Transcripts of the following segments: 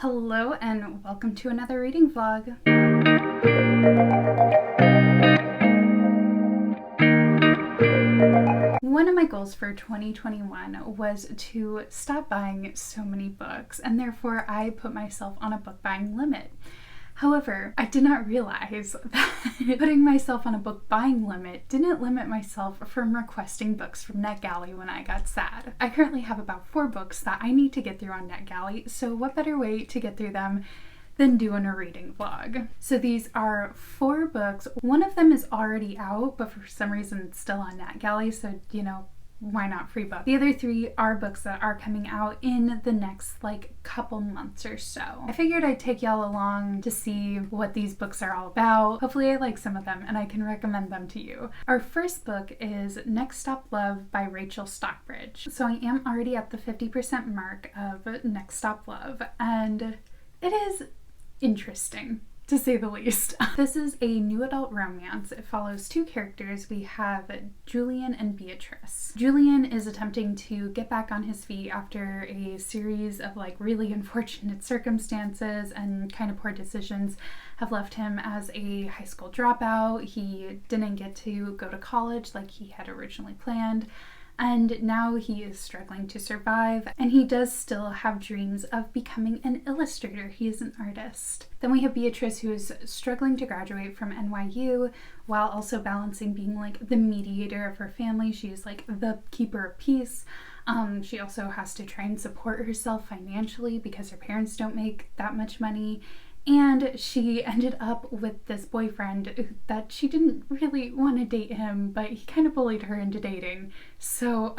Hello and welcome to another reading vlog. One of my goals for 2021 was to stop buying so many books, and therefore I put myself on a book buying limit. However, I did not realize that putting myself on a book buying limit didn't limit myself from requesting books from Netgalley when I got sad. I currently have about 4 books that I need to get through on Netgalley, so what better way to get through them than doing a reading vlog. So these are 4 books. One of them is already out, but for some reason it's still on Netgalley, so why not free book? The other 3 are books that are coming out in the next couple months or so. I figured I'd take y'all along to see what these books are all about. Hopefully I like some of them and I can recommend them to you. Our first book is Next Stop Love by Rachel Stockbridge. So I am already at the 50% mark of Next Stop Love, and it is interesting, to say the least. This is a new adult romance. It follows 2 characters. We have Julian and Beatrice. Julian is attempting to get back on his feet after a series of really unfortunate circumstances and kind of poor decisions have left him as a high school dropout. He didn't get to go to college like he had originally planned, and now he is struggling to survive, and he does still have dreams of becoming an illustrator. He is an artist. Then we have Beatrice, who is struggling to graduate from NYU while also balancing being the mediator of her family. She is the keeper of peace. She also has to try and support herself financially because her parents don't make that much money. And she ended up with this boyfriend that she didn't really want to date him, but he kind of bullied her into dating. So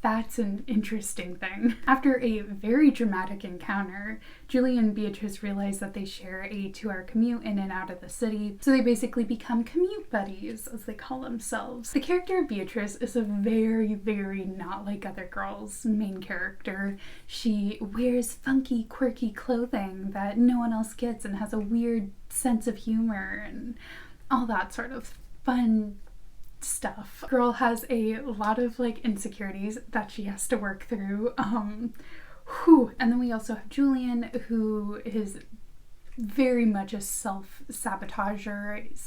that's an interesting thing. After a very dramatic encounter, Julie and Beatrice realize that they share a 2-hour commute in and out of the city, so they basically become commute buddies, as they call themselves. The character of Beatrice is a very, very not like other girls main character. She wears funky, quirky clothing that no one else gets and has a weird sense of humor and all that sort of fun stuff. Girl has a lot of insecurities that she has to work through. And then we also have Julian, who is very much a self-sabotager.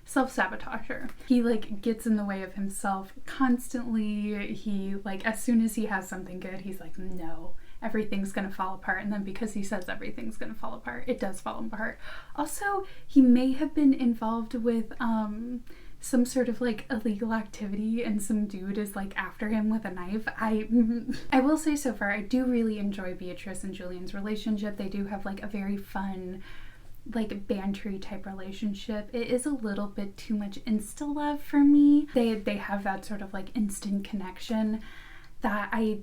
Self-sabotager. He gets in the way of himself constantly. He as soon as he has something good, he's like, no, everything's gonna fall apart. And then because he says everything's gonna fall apart, it does fall apart. Also, he may have been involved with some sort of illegal activity, and some dude is after him with a knife. I will say so far, I do really enjoy Beatrice and Julian's relationship. They do have a very fun bantery type relationship. It is a little bit too much insta love for me. They have that sort of instant connection that I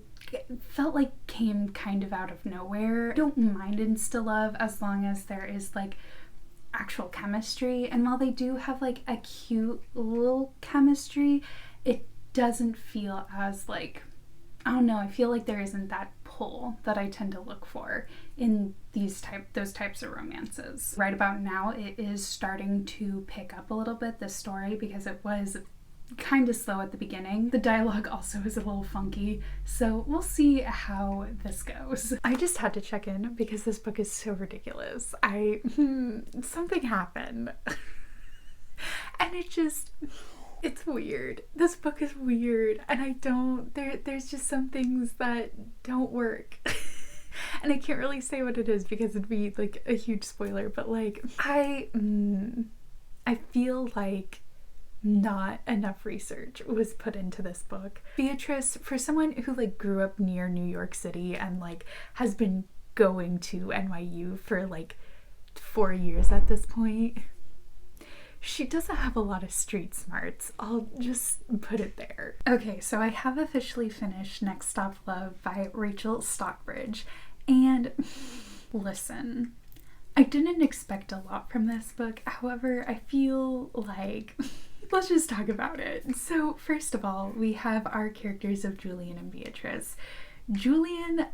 felt came kind of out of nowhere. I don't mind insta love as long as there is actual chemistry, and while they do have a cute little chemistry, it doesn't feel as I don't know, I feel there isn't that pull that I tend to look for in those types of romances. Right about now, it is starting to pick up a little bit, this story, because it was kind of slow at the beginning. The dialogue also is a little funky, so we'll see how this goes. I just had to check in because this book is so ridiculous. Something happened and it's weird. This book is weird, and there's just some things that don't work. And I can't really say what it is because it'd be a huge spoiler, but I feel not enough research was put into this book. Beatrice, for someone who grew up near New York City and has been going to NYU for 4 years at this point, she doesn't have a lot of street smarts. I'll just put it there. Okay, so I have officially finished Next Stop Love by Rachel Stockbridge, and listen, I didn't expect a lot from this book. However, I feel let's just talk about it. So first of all, we have our characters of Julian and Beatrice. Julian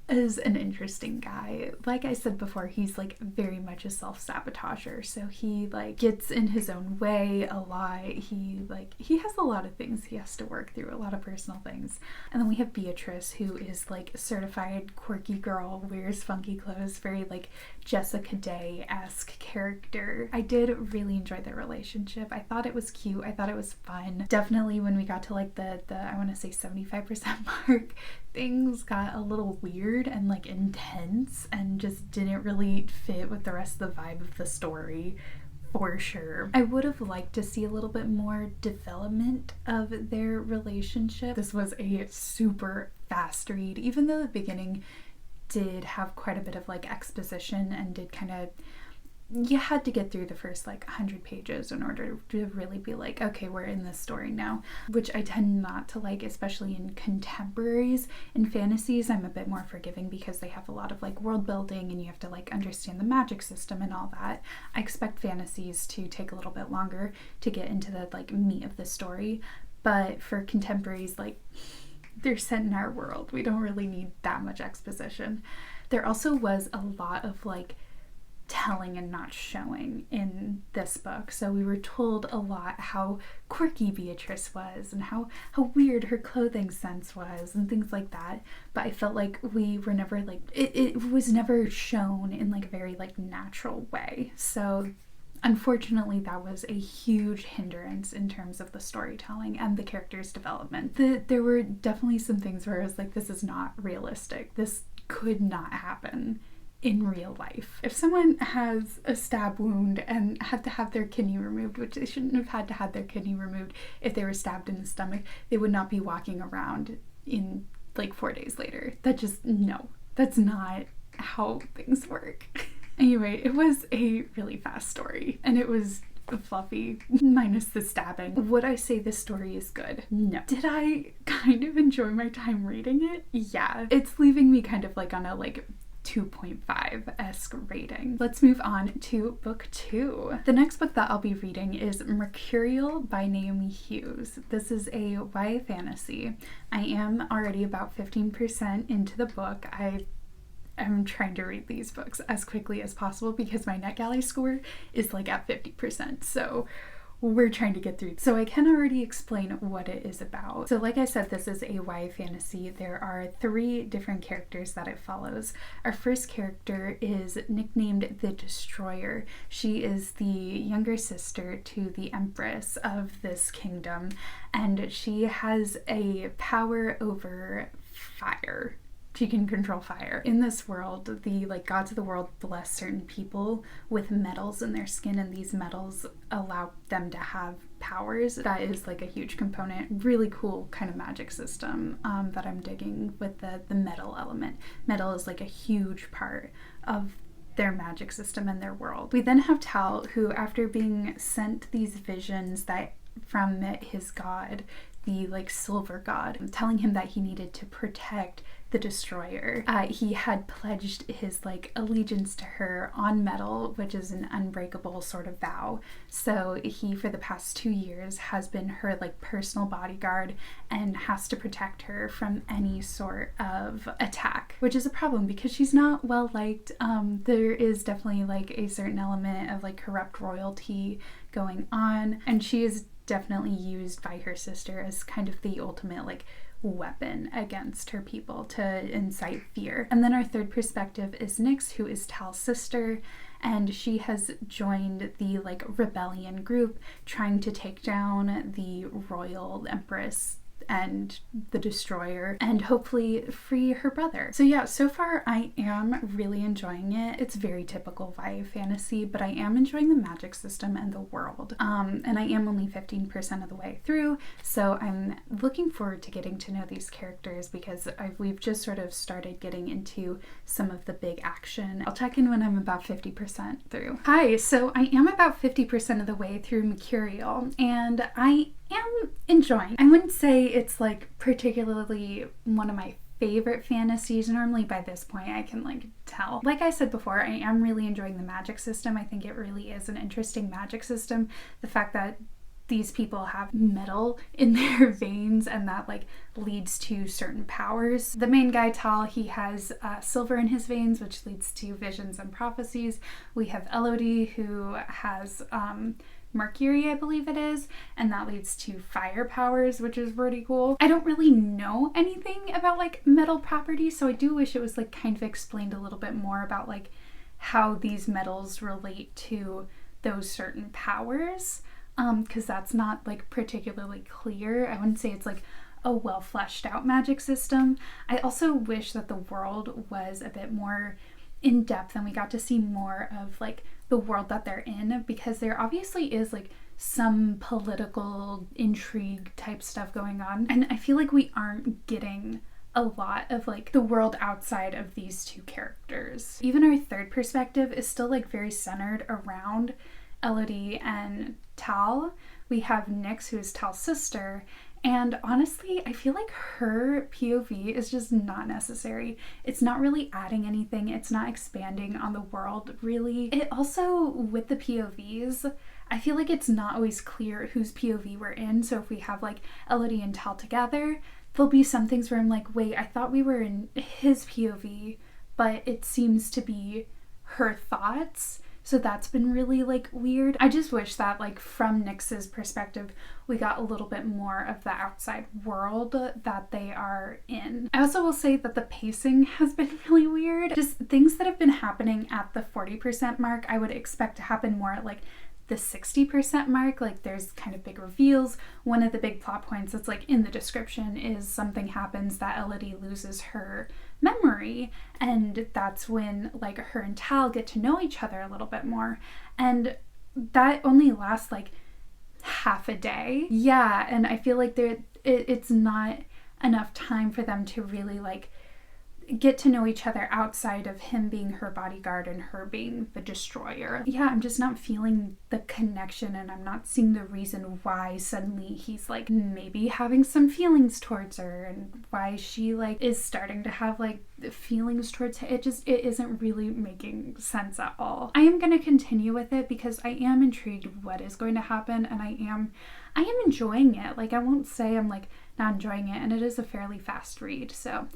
is an interesting guy. Like I said before, he's like very much a self-sabotager. So he like gets in his own way a lot. He has a lot of things he has to work through, a lot of personal things. And then we have Beatrice, who is like a certified quirky girl, wears funky clothes, very like Jessica Day-esque character. I did really enjoy their relationship. I thought it was cute. I thought it was fun. Definitely when we got to like the I want to say 75% mark, things got a little weird and like intense and just didn't really fit with the rest of the vibe of the story, for sure. I would have liked to see a little bit more development of their relationship. This was a super fast read, even though the beginning did have quite a bit of like exposition and did kind of, you had to get through the first like 100 pages in order to really be like, okay, we're in this story now, which I tend not to like, especially in contemporaries. In fantasies, I'm a bit more forgiving because they have a lot of like world building and you have to like understand the magic system and all that. I expect fantasies to take a little bit longer to get into the like meat of the story, but for contemporaries, like, they're set in our world. We don't really need that much exposition. There also was a lot of like telling and not showing in this book. So we were told a lot how quirky Beatrice was and how weird her clothing sense was and things like that. But I felt like we were never like, it was never shown in like a very like natural way. So unfortunately, that was a huge hindrance in terms of the storytelling and the character's development. There were definitely some things where I was like, this is not realistic. This could not happen in real life. If someone has a stab wound and had to have their kidney removed, which they shouldn't have had to have their kidney removed if they were stabbed in the stomach, they would not be walking around in like 4 days later. That just, no, that's not how things work. Anyway, it was a really fast story and it was fluffy, minus the stabbing. Would I say this story is good? No. Did I kind of enjoy my time reading it? Yeah. It's leaving me kind of like on a like 2.5-esque rating. Let's move on to book 2. The next book that I'll be reading is Mercurial by Naomi Hughes. This is a YA fantasy. I am already about 15% into the book. I'm trying to read these books as quickly as possible because my Netgalley score is like at 50%. So we're trying to get through. So I can already explain what it is about. So like I said, this is a YA fantasy. There are 3 different characters that it follows. Our first character is nicknamed the Destroyer. She is the younger sister to the Empress of this kingdom, and she has a power over fire. She can control fire. In this world, the like gods of the world bless certain people with metals in their skin, and these metals allow them to have powers. That is like a huge component. Really cool kind of magic system that I'm digging with the metal element. Metal is like a huge part of their magic system and their world. We then have Tal, who after being sent these visions that from his god, the like silver god, telling him that he needed to protect the Destroyer. He had pledged his like allegiance to her on metal, which is an unbreakable sort of vow. So he, for the past 2 years, has been her like personal bodyguard and has to protect her from any sort of attack, which is a problem because she's not well liked. There is definitely like a certain element of like corrupt royalty going on, and she is definitely used by her sister as kind of the ultimate like weapon against her people to incite fear. And then our third perspective is Nyx, who is Tal's sister, and she has joined the like rebellion group trying to take down the royal empress and the Destroyer and hopefully free her brother. So yeah, so far I am really enjoying it. It's very typical YA fantasy, but I am enjoying the magic system and the world. And I am only 15% of the way through, so I'm looking forward to getting to know these characters because we've just sort of started getting into some of the big action. I'll check in when I'm about 50% through. Hi, so I am about 50% of the way through Mercurial, and I am enjoying. I wouldn't say it's like particularly one of my favorite fantasies. Normally by this point I can like tell. Like I said before, I am really enjoying the magic system. I think it really is an interesting magic system. The fact that these people have metal in their veins and that like leads to certain powers. The main guy, Tal, he has silver in his veins, which leads to visions and prophecies. We have Elodie, who has Mercury, I believe it is, and that leads to fire powers, which is pretty cool. I don't really know anything about like metal properties, so I do wish it was like kind of explained a little bit more about like how these metals relate to those certain powers, because that's not like particularly clear. I wouldn't say it's like a well fleshed out magic system. I also wish that the world was a bit more in depth and we got to see more of like the world that they're in, because there obviously is like some political intrigue type stuff going on, and I feel like we aren't getting a lot of like the world outside of these two characters. Even our third perspective is still like very centered around Elodie and Tal. We have Nyx, who is Tal's sister, and honestly, I feel like her POV is just not necessary. It's not really adding anything. It's not expanding on the world, really. It also, with the POVs, I feel like it's not always clear whose POV we're in. So if we have like Elodie and Tal together, there'll be some things where I'm like, wait, I thought we were in his POV, but it seems to be her thoughts. So that's been really like weird. I just wish that like from Nyx's perspective, we got a little bit more of the outside world that they are in. I also will say that the pacing has been really weird. Just things that have been happening at the 40% mark, I would expect to happen more at like the 60% mark. Like there's kind of big reveals. One of the big plot points that's like in the description is something happens that Elodie loses her memory, and that's when like her and Tal get to know each other a little bit more, and that only lasts like half a day. Yeah, and I feel like it's not enough time for them to really like get to know each other outside of him being her bodyguard and her being the destroyer. Yeah, I'm just not feeling the connection, and I'm not seeing the reason why suddenly he's like maybe having some feelings towards her, and why she like is starting to have like feelings towards him. It isn't really making sense at all. I am going to continue with it because I am intrigued what is going to happen, and I am enjoying it. Like I won't say I'm like not enjoying it, and it is a fairly fast read, so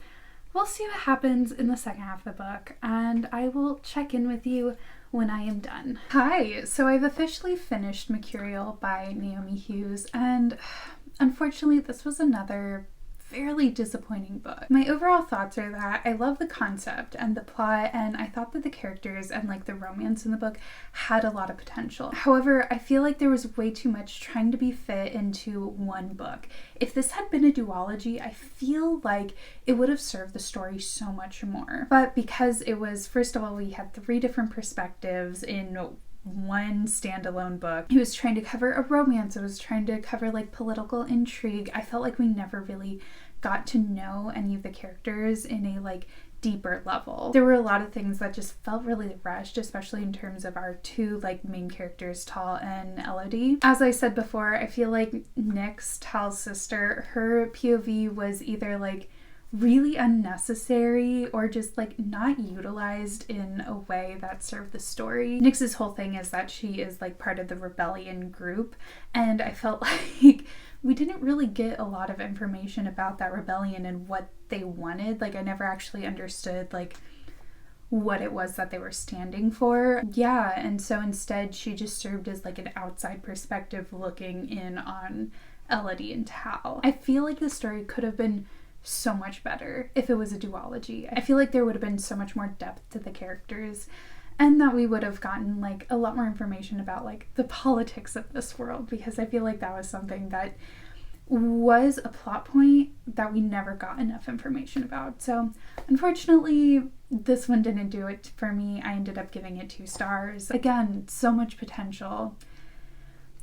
we'll see what happens in the second half of the book, and I will check in with you when I am done. Hi, so I've officially finished Mercurial by Naomi Hughes, and unfortunately this was another fairly disappointing book. My overall thoughts are that I love the concept and the plot, and I thought that the characters and like the romance in the book had a lot of potential. However, I feel like there was way too much trying to be fit into one book. If this had been a duology, I feel like it would have served the story so much more. But because it was, first of all, we had 3 different perspectives in one standalone book. It was trying to cover a romance. It was trying to cover like political intrigue. I felt like we never really got to know any of the characters in a like deeper level. There were a lot of things that just felt really rushed, especially in terms of our 2 like main characters, Tal and Elodie. As I said before, I feel like Nyx, Tal's sister, her POV was either like really unnecessary or just like not utilized in a way that served the story. Nyx's whole thing is that she is like part of the rebellion group, and I felt like we didn't really get a lot of information about that rebellion and what they wanted. Like I never actually understood like what it was that they were standing for. Yeah, and so instead she just served as like an outside perspective looking in on Elodie and Tal. I feel like the story could have been so much better if it was a duology. I feel like there would have been so much more depth to the characters, and that we would have gotten like a lot more information about like the politics of this world, because I feel like that was something that was a plot point that we never got enough information about. So unfortunately this one didn't do it for me. I ended up giving it 2 stars. Again, so much potential,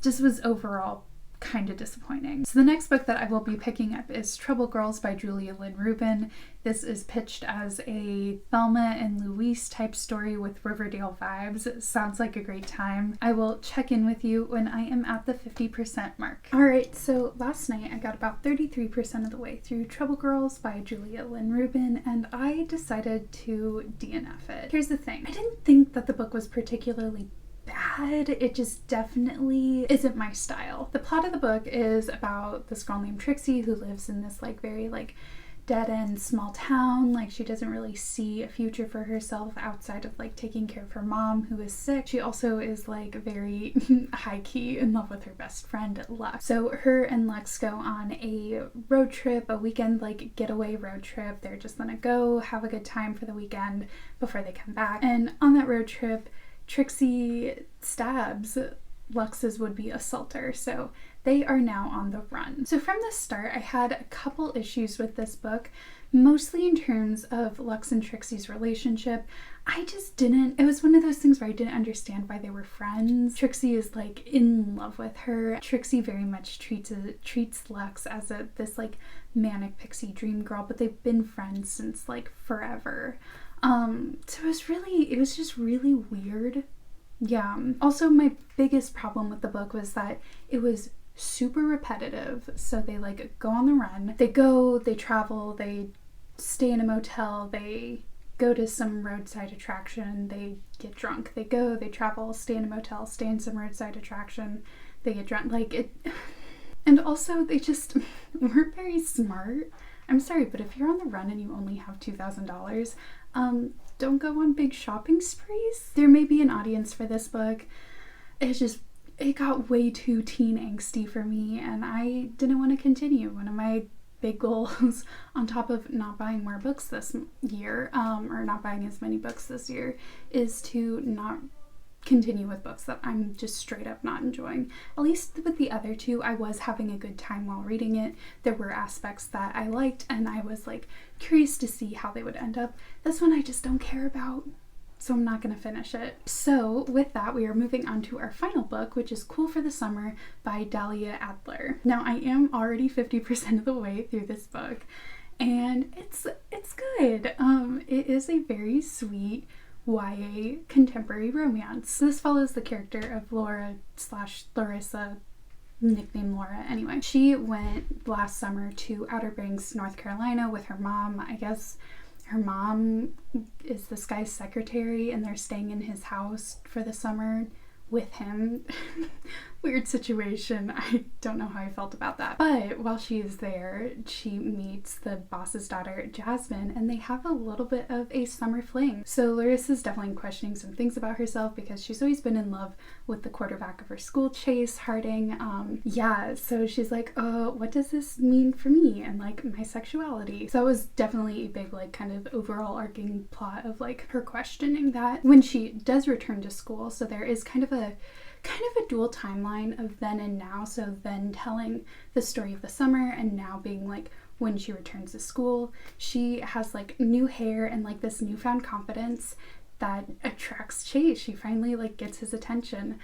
just was overall kind of disappointing. So the next book that I will be picking up is Trouble Girls by Lynn Rubin. This is pitched as a Thelma and Louise type story with Riverdale vibes. Sounds like a great time. I will check in with you when I am at the 50% mark. Alright, so last night I got about 33% of the way through Trouble Girls by Lynn Rubin, and I decided to DNF it. Here's the thing. I didn't think that the book was particularly bad. It just definitely isn't my style. The plot of the book is about this girl named Trixie who lives in this like very like dead-end small town. Like she doesn't really see a future for herself outside of like taking care of her mom who is sick. She also is like very high-key in love with her best friend Lex. So her and Lex go on a road trip, a weekend like getaway road trip. They're just gonna go have a good time for the weekend before they come back. And on that road trip, Trixie stabs Lux's would-be assaulter, so they are now on the run. So from the start, I had a couple issues with this book, mostly in terms of Lux and Trixie's relationship. It was one of those things where I didn't understand why they were friends. Trixie is like in love with her. Trixie very much treats Lux as this like manic pixie dream girl, but they've been friends since like forever. So it was just really weird. Yeah. Also, my biggest problem with the book was that it was super repetitive. So they like go on the run. They travel, they stay in a motel, they go to some roadside attraction, they get drunk. They go, they travel, stay in a motel, stay in some roadside attraction, they get drunk. Like it. And also they just weren't very smart. I'm sorry, but if you're on the run and you only have $2,000, don't go on big shopping sprees. There may be an audience for this book. It got way too teen angsty for me, and I didn't want to continue. One of my big goals, on top of not buying more books this year, or not buying as many books this year, is to not continue with books that I'm just straight up not enjoying. At least with the other two, I was having a good time while reading it. There were aspects that I liked, and I was like curious to see how they would end up. This one I just don't care about, so I'm not going to finish it. So with that, we are moving on to our final book, which is Cool for the Summer by Dahlia Adler. Now, I am already 50% of the way through this book, and it's good. It is a very sweet YA contemporary romance. This follows the character of Laura/Larissa, nickname Laura anyway. She went last summer to Outer Banks, North Carolina with her mom. I guess her mom is this guy's secretary and they're staying in his house for the summer with him. Weird situation. I don't know how I felt about that. But while she is there, she meets the boss's daughter, Jasmine, and they have a little bit of a summer fling. So Larissa's definitely questioning some things about herself because she's always been in love with the quarterback of her school, Chase Harding. So she's like, oh, what does this mean for me and like my sexuality? So it was definitely a big like kind of overall arcing plot of like her questioning that when she does return to school. So there is kind of a dual timeline of then and now. So then telling the story of the summer and now being like when she returns to school. She has like new hair and like this newfound confidence that attracts Chase. She finally like gets his attention,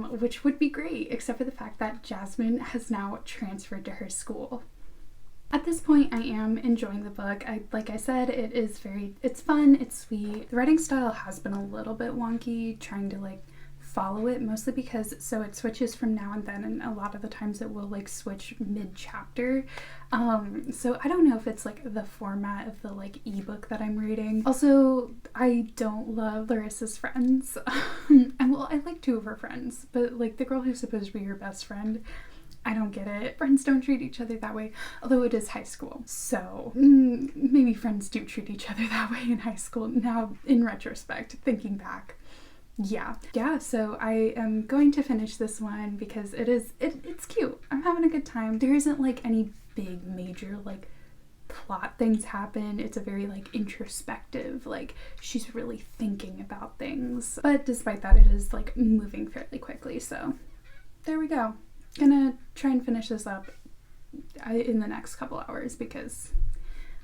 which would be great, except for the fact that Jasmine has now transferred to her school. At this point, I am enjoying the book. Like I said, it's fun, it's sweet. The writing style has been a little bit wonky, trying to like follow it, mostly because so it switches from now and then, and a lot of the times it will like switch mid-chapter. So I don't know if it's like the format of the like ebook that I'm reading. Also, I don't love Larissa's friends. And well, I like two of her friends, but like the girl who's supposed to be her best friend, I don't get it. Friends don't treat each other that way, although it is high school. So maybe friends do treat each other that way in high school now in retrospect, thinking back. Yeah, so I am going to finish this one because it's cute. I'm having a good time. There isn't like any big major like plot things happen. It's a very like introspective, like she's really thinking about things. But despite that, it is like moving fairly quickly. So there we go. Gonna try and finish this up in the next couple hours because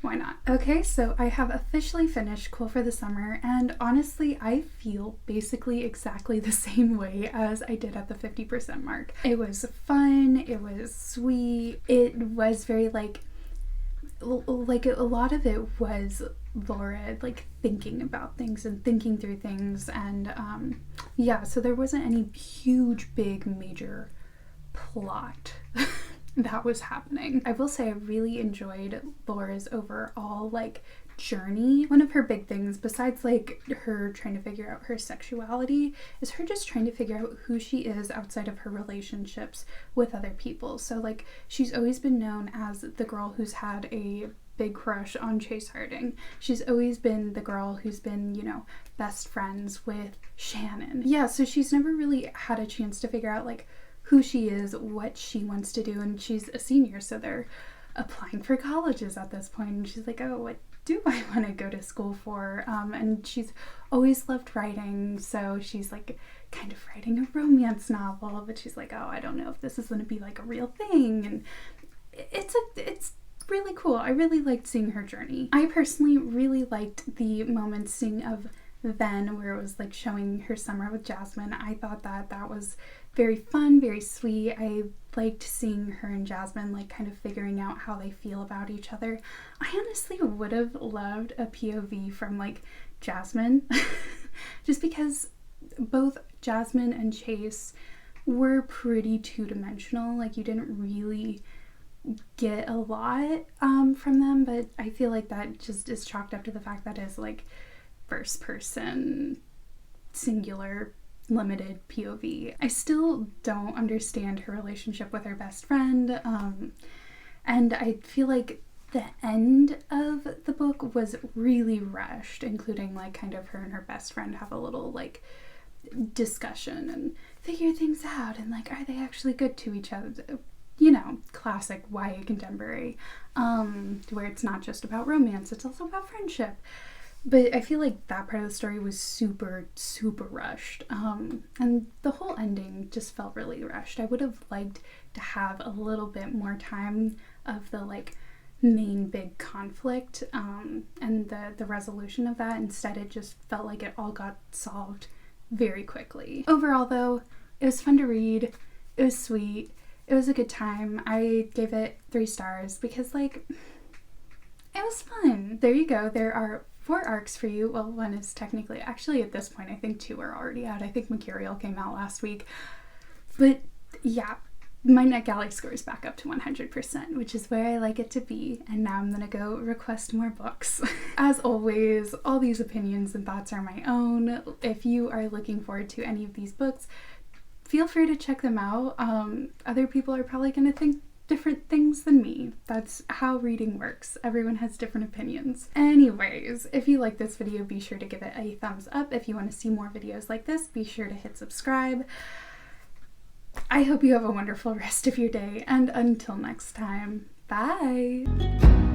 why not? Okay, so I have officially finished Cool for the Summer, and honestly, I feel basically exactly the same way as I did at the 50% mark. It was fun, it was sweet, it was very like a lot of it was Laura like thinking about things and thinking through things, and so there wasn't any huge, big, major plot that was happening. I will say I really enjoyed Laura's overall like journey. One of her big things, besides like her trying to figure out her sexuality, is her just trying to figure out who she is outside of her relationships with other people. So like she's always been known as the girl who's had a big crush on Chase Harding. She's always been the girl who's been, you know, best friends with Shannon. Yeah, so she's never really had a chance to figure out like who she is, what she wants to do, and she's a senior, so they're applying for colleges at this point, and she's like, oh, what do I want to go to school for? And she's always loved writing, so she's like kind of writing a romance novel, but she's like, oh, I don't know if this is going to be like a real thing. And it's really cool. I really liked seeing her journey. I personally really liked the momenting of then where it was like showing her summer with Jasmine. I thought that was very fun, very sweet. I liked seeing her and Jasmine like kind of figuring out how they feel about each other. I honestly would have loved a POV from like Jasmine just because both Jasmine and Chase were pretty two-dimensional. Like you didn't really get a lot from them, but I feel like that just is chalked up to the fact that it's like first person, singular, limited POV. I still don't understand her relationship with her best friend, and I feel like the end of the book was really rushed, including like kind of her and her best friend have a little like discussion and figure things out, and like are they actually good to each other, you know, classic YA contemporary, where it's not just about romance, it's also about friendship. But I feel like that part of the story was super, super rushed. And the whole ending just felt really rushed. I would have liked to have a little bit more time of the like main big conflict and the resolution of that. Instead, it just felt like it all got solved very quickly. Overall though, it was fun to read. It was sweet. It was a good time. I gave it 3 stars because like it was fun. There you go. There are 4 arcs for you. Well, one is technically, actually at this point, I think 2 are already out. I think Mercurial came out last week. But yeah, my Netgalley score is back up to 100%, which is where I like it to be. And now I'm gonna go request more books. As always, all these opinions and thoughts are my own. If you are looking forward to any of these books, feel free to check them out. Other people are probably gonna think different things than me. That's how reading works. Everyone has different opinions. Anyways, if you like this video, be sure to give it a thumbs up. If you want to see more videos like this, be sure to hit subscribe. I hope you have a wonderful rest of your day, and until next time, bye!